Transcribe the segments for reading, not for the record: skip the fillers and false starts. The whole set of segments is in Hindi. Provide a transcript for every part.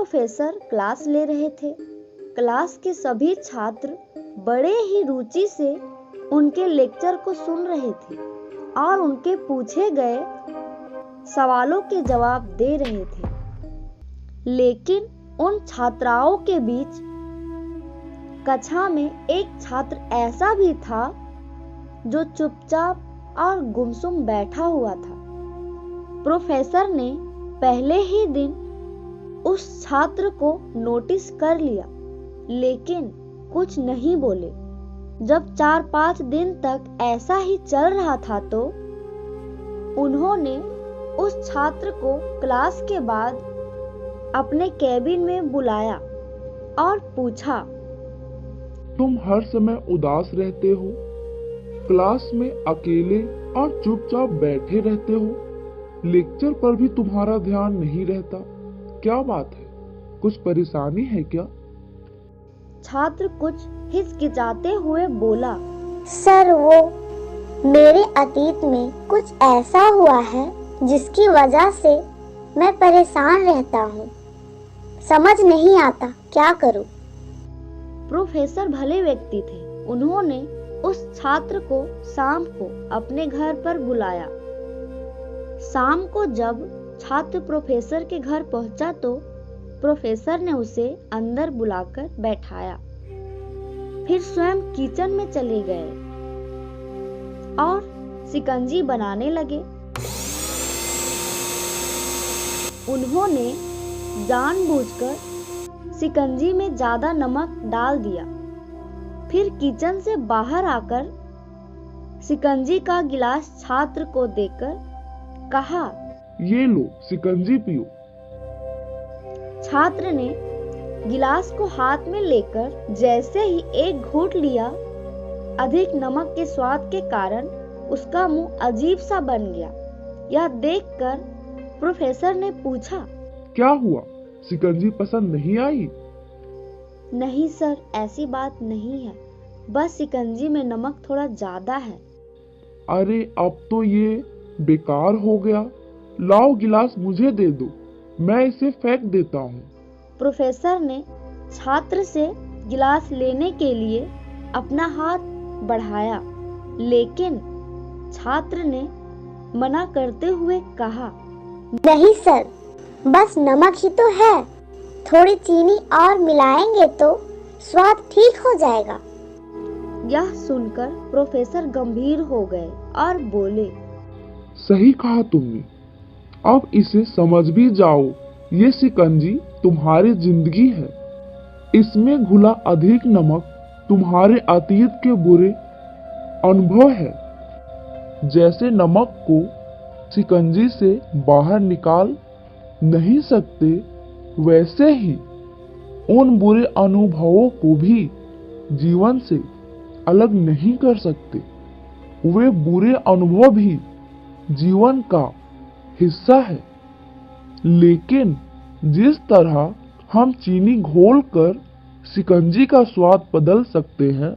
प्रोफेसर क्लास ले रहे थे। क्लास के सभी छात्र बड़े ही रुचि से उनके लेक्चर को सुन रहे थे और उनके पूछे गए सवालों के जवाब दे रहे थे। लेकिन उन छात्राओं के बीच कक्षा में एक छात्र ऐसा भी था जो चुपचाप और गुमसुम बैठा हुआ था। प्रोफेसर ने पहले ही दिन उस छात्र को नोटिस कर लिया, लेकिन कुछ नहीं बोले। जब 4-5 दिन तक ऐसा ही चल रहा था तो उन्होंने उस छात्र को क्लास के बाद अपने कैबिन में बुलाया और पूछा, तुम हर समय उदास रहते हो, क्लास में अकेले और चुपचाप बैठे रहते हो, लेक्चर पर भी तुम्हारा ध्यान नहीं रहता, क्या बात है? कुछ परेशानी है क्या? छात्र कुछ हिचकिचाते हुए बोला, सर वो मेरे अतीत में कुछ ऐसा हुआ है जिसकी वजह से मैं परेशान रहता हूँ। समझ नहीं आता क्या करूँ। प्रोफेसर भले व्यक्ति थे। उन्होंने उस छात्र को शाम को अपने घर पर बुलाया। शाम को जब छात्र प्रोफेसर के घर पहुंचा तो प्रोफेसर ने उसे अंदर बुलाकर बैठाया। फिर स्वयं किचन में चले गए और शिकंजी बनाने लगे। उन्होंने जानबूझकर शिकंजी में ज्यादा नमक डाल दिया। फिर किचन से बाहर आकर शिकंजी का गिलास छात्र को देकर कहा, ये लो शिकंजी पियो। छात्र ने गिलास को हाथ में लेकर जैसे ही एक घूंट लिया, अधिक नमक के स्वाद के कारण उसका मुंह अजीब सा बन गया। यह देखकर प्रोफेसर ने पूछा, क्या हुआ? शिकंजी पसंद नहीं आई? नहीं सर, ऐसी बात नहीं है, बस शिकंजी में नमक थोड़ा ज्यादा है। अरे अब तो ये बेकार हो गया। लाओ गिलास मुझे दे दो, मैं इसे फेंक देता हूँ। प्रोफेसर ने छात्र से गिलास लेने के लिए अपना हाथ बढ़ाया, लेकिन छात्र ने मना करते हुए कहा, नहीं सर, बस नमक ही तो है, थोड़ी चीनी और मिलाएंगे तो स्वाद ठीक हो जाएगा। यह सुनकर प्रोफेसर गंभीर हो गए और बोले, सही कहा तुमने, अब इसे समझ भी जाओ, ये शिकंजी तुम्हारी जिंदगी है। इसमें घुला अधिक नमक तुम्हारे अतीत के बुरे अनुभव है। जैसे नमक को शिकंजी से बाहर निकाल नहीं सकते, वैसे ही उन बुरे अनुभवों को भी जीवन से अलग नहीं कर सकते। वे बुरे अनुभव भी जीवन का हिस्सा है। लेकिन जिस तरह हम चीनी घोलकर शिकंजी का स्वाद बदल सकते हैं,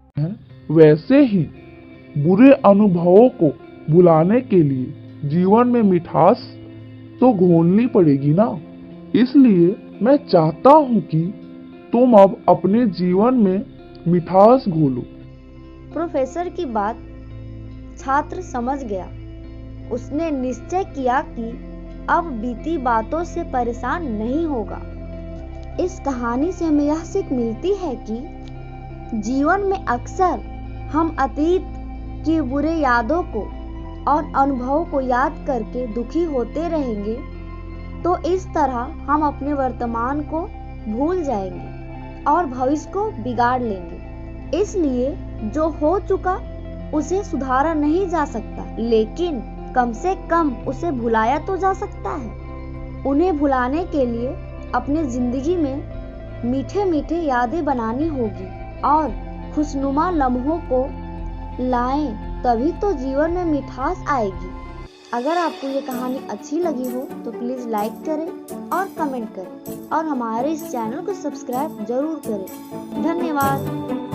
वैसे ही बुरे अनुभवों को भुलाने के लिए जीवन में मिठास तो घोलनी पड़ेगी ना। इसलिए मैं चाहता हूँ कि तुम अब अपने जीवन में मिठास घोलो। प्रोफेसर की बात छात्र समझ गया। उसने निश्चय किया कि अब बीती बातों से परेशान नहीं होगा। इस कहानी से हमें यह सीख मिलती है कि जीवन में अक्सर हम अतीत की बुरे यादों को और अनुभवों को याद करके दुखी होते रहेंगे, तो इस तरह हम अपने वर्तमान को भूल जाएंगे और भविष्य को बिगाड़ लेंगे। इसलिए जो हो चुका उसे सुधारा नहीं जा सकता, लेकिन कम से कम उसे भुलाया तो जा सकता है। उन्हें भुलाने के लिए अपने जिंदगी में मीठे मीठे यादें बनानी होगी और खुशनुमा लम्हों को लाएं, तभी तो जीवन में मिठास आएगी। अगर आपको ये कहानी अच्छी लगी हो तो प्लीज लाइक करें और कमेंट करें और हमारे इस चैनल को सब्सक्राइब जरूर करें। धन्यवाद।